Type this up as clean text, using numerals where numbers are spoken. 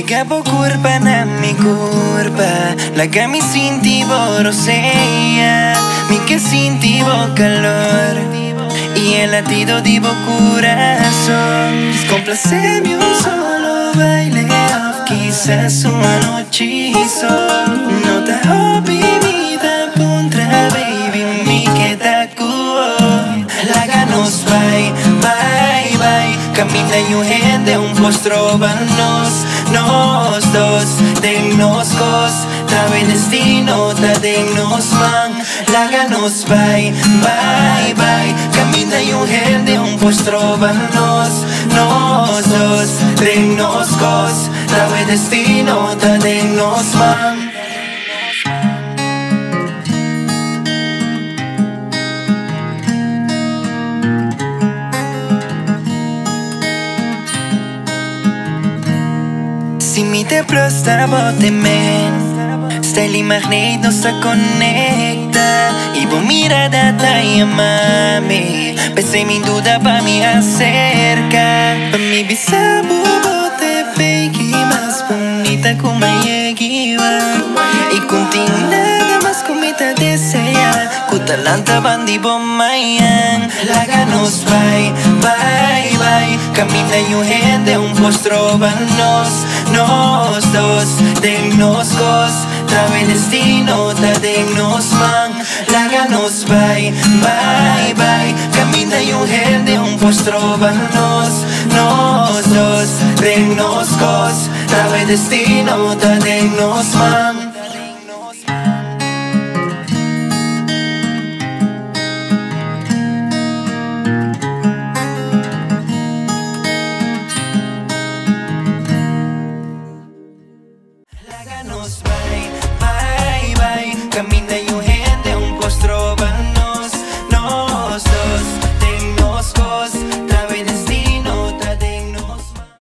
Mica po curpa na mi curpa, la que mi sintivo rosea, mi que sintivo calor y el latido divo corazón. Complaceme un solo baile, quizás una noche sol. No te hobby vida contra baby, mi que ta cuo. La ganos bye, bye, bye. Camina y un gente, un postro nos dos, dennos cos. Trabe destino, ta dennos man. La ganos bye, bye, bye. Camina y un gente, un postro nos dos, dennos cos. Trabe destino, ta dennos man. Si mi te prosta bote men, style magneet nos se conecta. Y vos mirada ta mami, pensé mi duda pa mi acerca. Pa mi bisa bote fake y más bonita como lleguiba. Y contigo nada más como te desea. Kutalanta bandi bomayan. La ganos bye, bye, bye. Camina y un gente, un postro nos dos, dennos cos. Trabe destino, ta dennos man. La ganos bye, bye, bye. Camina y un gente, un postro nos dos, dennos cos. Trabe destino, ta dennos man.